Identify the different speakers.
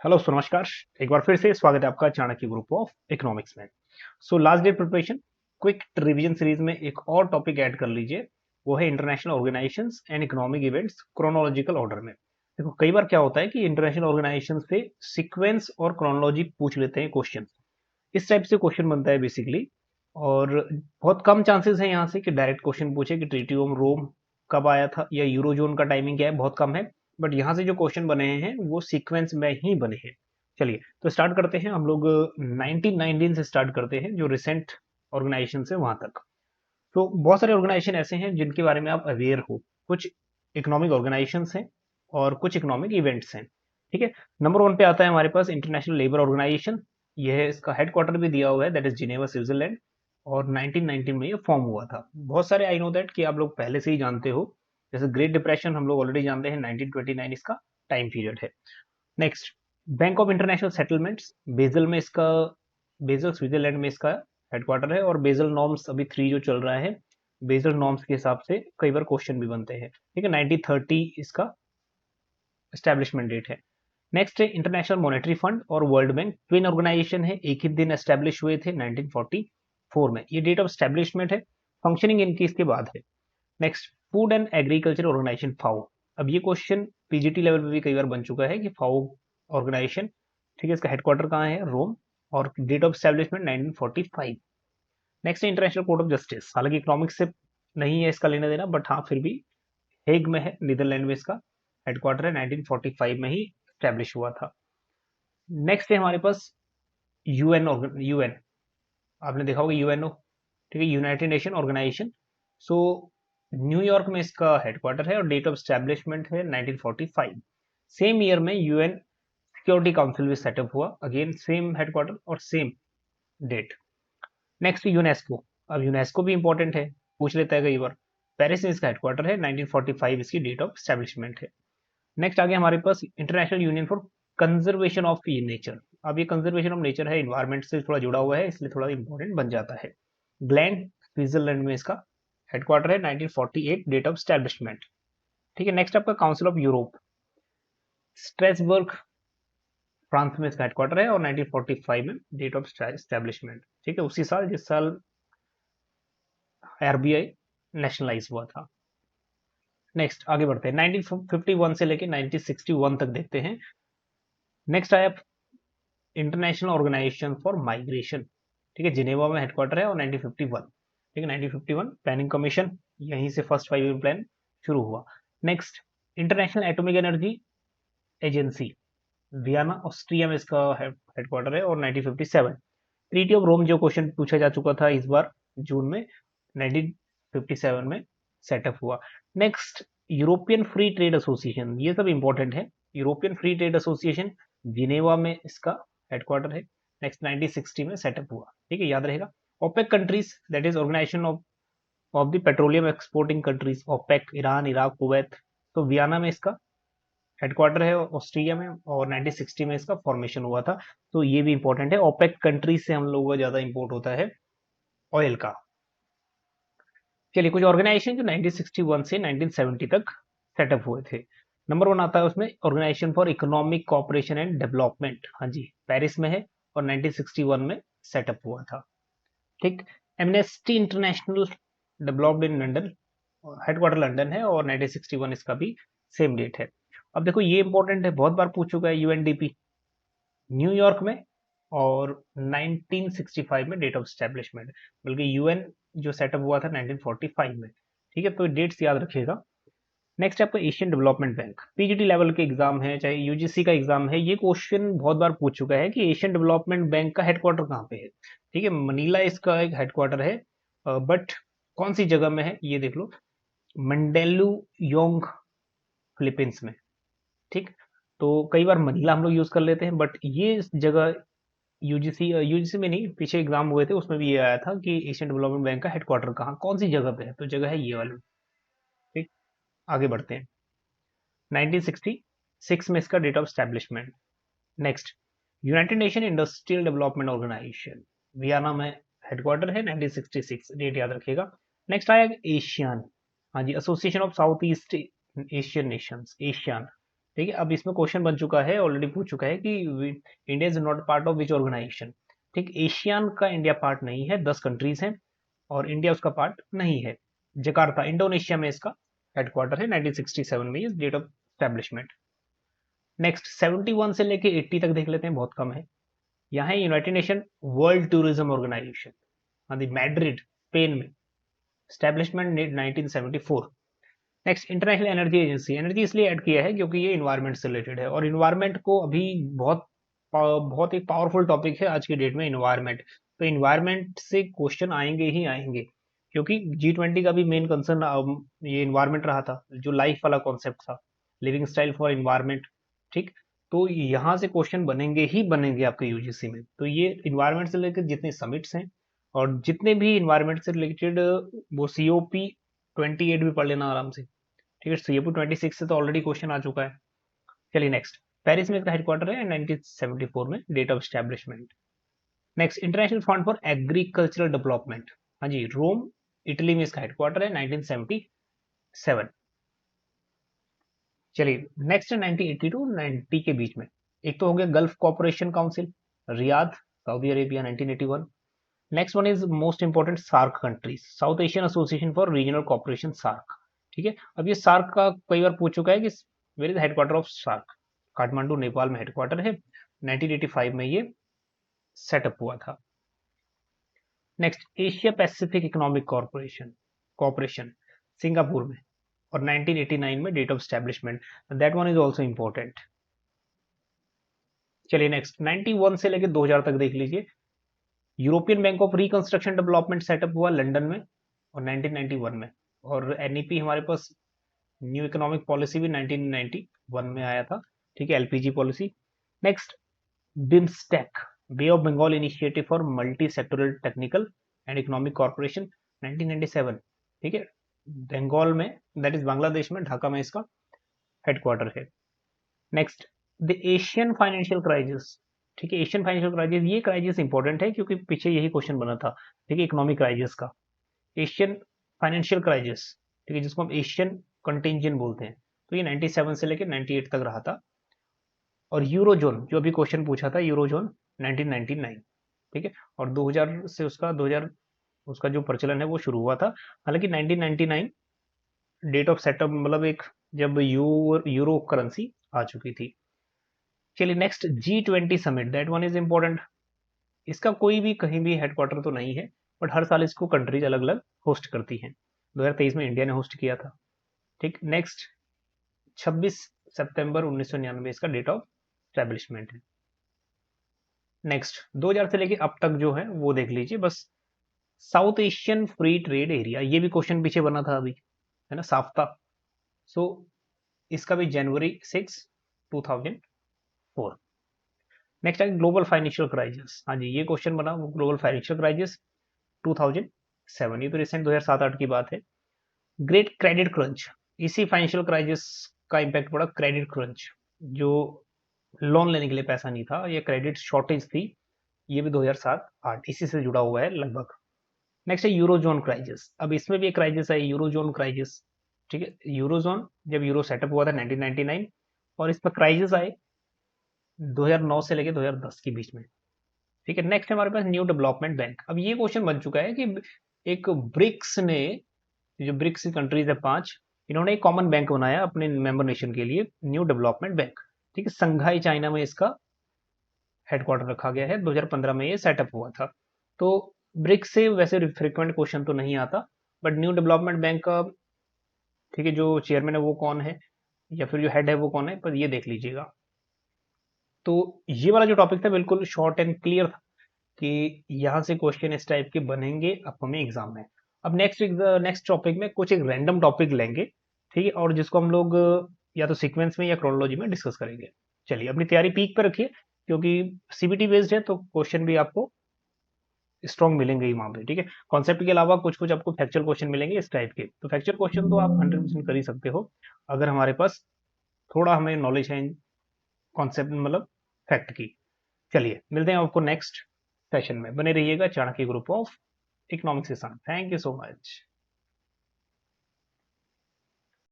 Speaker 1: Hello नमस्कार। एक बार फिर से स्वागत है आपका चाणक्य ग्रुप ऑफ इकोनॉमिक्स में। Last day preparation quick revision series में एक और टॉपिक ऐड कर लीजिए, वो है international organisations and economic events chronological order में। देखो कई बार क्या होता है कि इंटरनेशनल ऑर्गेनाइजेशन से सीक्वेंस और क्रोनोलॉजी पूछ लेते हैं क्वेश्चन। इस टाइप से क्वेश्चन बनता है बेसिकली, और बहुत कम चांसेस है यहाँ से कि डायरेक्ट क्वेश्चन पूछे कि ट्रीटी ऑफ रोम कब आया था या यूरोजोन का टाइमिंग क्या है, बहुत कम है। बट यहाँ से जो क्वेश्चन बने हैं वो सीक्वेंस में ही बने हैं। चलिए तो स्टार्ट करते हैं हम लोग। 1919 से स्टार्ट करते हैं, जो रिसेंट ऑर्गेनाइजेशन है वहां तक। तो बहुत सारे ऑर्गेनाइजेशन ऐसे हैं जिनके बारे में आप अवेयर हो। कुछ इकोनॉमिक ऑर्गेनाइजेशन हैं और कुछ इकोनॉमिक इवेंट्स हैं। ठीक है, नंबर वन पे आता है हमारे पास इंटरनेशनल लेबर ऑर्गेनाइजेशन। यह है, इसका हेडक्वार्टर भी दिया हुआ है, दैट इज जिनेवा स्विट्जरलैंड। और 1919 में ये फॉर्म हुआ था। बहुत सारे आई नो दैट कि आप लोग पहले से ही जानते हो, जैसे ग्रेट डिप्रेशन हम लोग ऑलरेडी जानते हैं, 1929 इसका टाइम पीरियड है। Next, Bank of International Settlements, Basel में इसका, बेजल स्विट्जरलैंड में इसका हेडक्वार्टर है। और बेजल नॉर्म्स अभी 3 जो चल रहा है, बेजल नॉर्म्स के हिसाब से कई बार क्वेश्चन भी बनते हैं। ठीक है, 1930 इसका एस्टेब्लिशमेंट डेट है। नेक्स्ट है इंटरनेशनल मॉनेटरी फंड और वर्ल्ड बैंक, ट्विन ऑर्गेनाइजेशन है, एक ही दिन एस्टेब्लिश हुए थे 1944 में। ये डेट ऑफ एस्टेब्लिशमेंट है, फंक्शनिंग इनकी इसके बाद है। Next, Food and Agriculture Organisation FAO. अब ये क्वेश्चन पीजीटी लेवल पे भी कई बार बन चुका है कि फाओ ऑर्गेनाइजेशन, ठीक है, इसका हेडक्वार्टर कहाँ है, रोम। और डेट ऑफ एस्टेब्लिशमेंट 1945। नेक्स्ट है इंटरनेशनल कोर्ट ऑफ जस्टिस, हालांकि इकोनॉमिक्स से नहीं है इसका लेना देना, बट हाँ फिर भी हेग में है, नीदरलैंड में इसका हेडक्वार्टर है, 1945 में ही स्टैब्लिश हुआ था। नेक्स्ट है हमारे पास यूएन। यूएन आपने देखा होगा, यूएनओ, ठीक है, United Nation Organisation. So New York में इसका हेडक्वार्टर है और डेट ऑफ स्टैब्लिशमेंट है 1945। सेम ईयर में यूएन सिक्योरिटी काउंसिल भी सेटअप हुआ, अगेन सेम हेडक्वार्टर और सेम डेट। Next UNESCO. अब यूनेस्को भी इंपॉर्टेंट है, पूछ लेता है कई बार। पेरिस में इसका हेडक्वार्टर है, 1945 इसकी डेट ऑफ स्टैब्लिशमेंट है। नेक्स्ट आगे हमारे पास International Union for Conservation of Nature. अब ये कंजर्वेशन ऑफ नेचर है, इन्वायरमेंट से थोड़ा जुड़ा हुआ है, इसलिए थोड़ा इंपॉर्टेंट बन जाता है। ग्लैंड स्विट्जरलैंड में इसका हेडक्वार्टर है, 1948 डेट ऑफ स्टैब्लिशमेंट। ठीक है, नेक्स्ट आपका council of Europe, Strasberg France में इसका हेडक्वार्टर है और 1945 में डेट ऑफ स्टैब्लिशमेंट। ठीक है, उसी साल जिस साल आरबीआई नेशनलाइज हुआ था। नेक्स्ट आगे बढ़ते हैं, 1951 से लेके 1961 तक देखते हैं। नेक्स्ट आया इंटरनेशनल ऑर्गेनाइजेशन फॉर माइग्रेशन। ठीक है, जिनेवा में हेडक्वार्टर है और 1951। ठीक है, 1951 प्लानिंग कमीशन, यहीं से फर्स्ट 5 ईयर प्लान शुरू हुआ। Next, international atomic energy agency, Vienna Austria में इसका हेडक्वार्टर है और 1957। ट्रीटी ऑफ रोम जो क्वेश्चन पूछा जा चुका था इस बार जून में, 1957 में सेटअप हुआ। Next, European free trade association, ये सब इंपॉर्टेंट है। European free trade association Geneva में इसका हेडक्वार्टर है, नेक्स्ट 1960 में सेटअप हुआ। ठीक है, याद रहेगा। OPEC countries, that is Organisation of the Petroleum Exporting Countries, OPEC, Iran, Iraq, Kuwait. तो वियना में इसका हेडक्वार्टर है ऑस्ट्रिया में, और 1960 में इसका फॉर्मेशन हुआ था। तो ये भी इंपॉर्टेंट है, ओपेक कंट्रीज से हम लोगों का ज्यादा इंपोर्ट होता है ऑयल का। चलिए, कुछ ऑर्गेनाइजेशन जो 1961 से 1970 तक सेटअप हुए थे। नंबर वन आता है उसमें Organisation for Economic Cooperation and Development, हाँ जी, पेरिस में है और 1961 में सेटअप हुआ था। ठीक, amnesty international developed in London, headquarter London है और 1961 इसका भी सेम डेट है। अब देखो ये इंपॉर्टेंट है, बहुत बार पूछ चुका है, यूएनडीपी न्यूयॉर्क में और 1965 में डेट ऑफ स्टैब्लिशमेंट, बल्कि यूएन जो सेटअप हुआ था 1945 में। ठीक है, तो डेट्स याद रखिएगा। नेक्स्ट आपका Asian development bank, PGT level के एग्जाम है चाहे यूजीसी का एग्जाम है, ये क्वेश्चन बहुत बार पूछ चुका है कि एशियन डेवलपमेंट बैंक का हेडक्वार्टर कहाँ पे है। ठीक है, मनीला इसका एक हेडक्वार्टर है, बट कौन सी जगह में है ये देख लो, मंडेलू योंग, फिलीपींस में। ठीक, तो कई बार मनीला हम लोग यूज कर लेते हैं, बट ये जगह यूजीसी यूजीसी में नहीं, पीछे एग्जाम हुए थे उसमें भी ये आया था कि एशियन डेवलपमेंट बैंक का हेडक्वार्टर कहाँ, कौन सी जगह पे है, तो जगह है ये वाली। ठीक, आगे बढ़ते हैं। 1966 में इसका date of establishment. Next, United Nation Industrial Development Organisation, Vienna में हेडक्वार्टर है, 1966 डेट याद रखिएगा। नेक्स्ट आया एशियन, हाँ जी, Association of South East Asian Nations, ASEAN, ठीक है, अब इसमें क्वेश्चन बन चुका है, ऑलरेडी पूछ चुका है कि India is not part of which organisation. ठीक, एशियन का इंडिया पार्ट नहीं है, 10 कंट्रीज हैं और इंडिया उसका पार्ट नहीं है। जकार्ता इंडोनेशिया में इसका हेडक्वार्टर है, 1967 में डेट ऑफ स्टैब्लिशमेंट। नेक्स्ट 71 से लेके 80 तक देख लेते हैं, बहुत कम है। यहाँ है United Nation World Tourism Organisation, हाँ जी, मैड्रिड स्पेन में, establishment 1974। Next International Energy Agency, energy इसलिए ऐड किया है क्योंकि ये इन्वायरमेंट से रिलेटेड है और इन्वायरमेंट को अभी बहुत बहुत एक पावरफुल टॉपिक है आज की डेट में इन्वायरमेंट। तो इन्वायरमेंट से क्वेश्चन आएंगे ही आएंगे, क्योंकि G20 का भी मेन कंसर्न ये इन्वायरमेंट रहा था, जो लाइफ वाला कॉन्सेप्ट था, लिविंग स्टाइल फॉर इन्वायरमेंट। ठीक, तो यहाँ से क्वेश्चन बनेंगे ही बनेंगे आपके यूजीसी में। तो ये इन्वायरमेंट से रिलेटेड जितने समिट्स हैं और जितने भी इन्वायरमेंट से रिलेटेड, वो COP28 भी पढ़ लेना आराम से। ठीक है, COP26 से तो ऑलरेडी क्वेश्चन आ चुका है। चलिए नेक्स्ट, पेरिस में इसका हेडक्वार्टर है 1974 में, date of establishment. Next International Fund for Agricultural Development, हाँ जी, रोम इटली में इसका हेडक्वार्टर है, 1977। चलिए नेक्स्ट है 1980 टू 90 के बीच में। एक तो हो गया Gulf Corporation Council, Riyadh Saudi Arabia, 1981। Next one is most important SAARC countries, South Asian Association for Regional Corporation, SAARC. ठीक है, अब ये सार्क का कई बार पूछ चुका है कि where is headquarter of SAARC. Kathmandu Nepal में हेडक्वार्टर है, 1985 में ये सेटअप हुआ था। Next Asia Pacific Economic Corporation Corporation Singapore में, और 1989 में date of establishment, that one is also important. चलिए नेक्स्ट 91 से लेकर 2000 तक देख लीजिए। European Bank of Reconstruction Development setup हुआ लंदन में और 1991 में, और NEP हमारे पास न्यू इकोनॉमिक पॉलिसी भी 1991 में आया था। ठीक है, LPG policy. Next BIMSTEC, Bay of Bengal Initiative for Multi Sectoral Technical and Economic Corporation, 1997। ठीक है, बंगाल में, दैट इज बांग्लादेश में, ढाका में इसका हेडक्वार्टर है। Next the Asian financial crisis. ठीक है, एशियन फाइनेंशियल क्राइसिस, ये क्राइसिस इंपॉर्टेंट है क्योंकि पीछे यही क्वेश्चन बना था। ठीक है, इकोनॉमिक क्राइसिस का, एशियन फाइनेंशियल क्राइसिस, ठीक है, जिसको हम एशियन कंटिंजेंट बोलते हैं। तो ये 97 से लेकर 98 तक रहा था। और यूरोजोन, जो अभी क्वेश्चन पूछा था, यूरोजोन 1999। ठीक है, और 2000 से उसका 2000 उसका जो प्रचलन है वो शुरू हुआ था। हालांकि 1999 डेट ऑफ सेटअप, मतलब एक जब यूरो करेंसी आ चुकी थी। चलिए next G20 summit, that one is important. इसका कोई भी कहीं भी हेडक्वार्टर तो नहीं है, बट हर साल इसको कंट्रीज अलग अलग होस्ट करती हैं। 2023 में इंडिया ने होस्ट किया था। ठीक, नेक्स्ट 26 सितंबर 1999 इसका डेट ऑफ स्टैब्लिशमेंट है। नेक्स्ट 2000 से लेके अब तक जो है वो देख लीजिए बस। South Asian free trade area, ये भी क्वेश्चन पीछे बना था अभी, है ना, साफ्ता। सो इसका भी जनवरी 6, 2004। नेक्स्ट है ग्लोबल फाइनेंशियल क्राइसिस, हाँ जी, ये क्वेश्चन बना, ग्लोबल फाइनेंशियल क्राइसिस 2007, ये तो रिसेंट 2007-8 की बात है। ग्रेट क्रेडिट क्रंच, इसी फाइनेंशियल क्राइसिस का इंपैक्ट पड़ा, क्रेडिट क्रंच, जो लोन लेने के लिए पैसा नहीं था, ये क्रेडिट शॉर्टेज थी, ये भी 2007-8 इसी से जुड़ा हुआ है लगभग। नेक्स्ट है यूरोजोन क्राइसिस, अब इसमें भी एक क्राइसिस है, यूरोजोन क्राइसिस। ठीक है, यूरोजोन जब यूरो सेटअप हुआ था 1999, और इस पर क्राइसिस आए 2009 से लेकर 2010 के बीच में। ठीक है, नेक्स्ट हमारे पास न्यू डेवलपमेंट बैंक। अब ये क्वेश्चन बन चुका है कि एक ब्रिक्स ने, जो ब्रिक्स कंट्रीज है 5, इन्होंने एक कॉमन बैंक बनाया अपने मेंबर नेशन के लिए, न्यू डेवलपमेंट बैंक। ठीक है, संघाई चाइना में इसका हेडक्वार्टर रखा गया है, 2015 में ये सेटअप हुआ था। तो ब्रिक्स से वैसे फ्रिक्वेंट क्वेश्चन तो नहीं आता, बट न्यू डेवलपमेंट बैंक का, ठीक है, जो चेयरमैन है वो कौन है, या फिर जो हेड है वो कौन है, पर ये देख लीजिएगा। तो ये वाला जो टॉपिक था बिल्कुल शॉर्ट एंड क्लियर था कि यहाँ से क्वेश्चन इस टाइप के बनेंगे अपकमिंग एग्जाम में। अब नेक्स्ट टॉपिक में कुछ एक रैंडम टॉपिक लेंगे, ठीक है, और जिसको हम लोग या तो सीक्वेंस में या क्रोनोलॉजी में डिस्कस करेंगे। चलिए अपनी तैयारी पीक पर रखिए, क्योंकि CBT बेस्ड है तो क्वेश्चन भी आपको स्ट्रॉन्ग मिलेंगे ही वहां पे। ठीक है, कॉन्सेप्ट के अलावा कुछ कुछ आपको फैक्चुअल क्वेश्चन मिलेंगे इस टाइप के। तो फैक्चुअल क्वेश्चन तो आप 100% कर ही सकते हो, अगर हमारे पास थोड़ा हमें नॉलेज है कॉन्सेप्ट, मतलब फैक्ट की। चलिए मिलते हैं आपको नेक्स्ट सेशन में, बने रहिएगा चाणक्य ग्रुप ऑफ इकोनॉमिक्स के साथ। Thank you so much.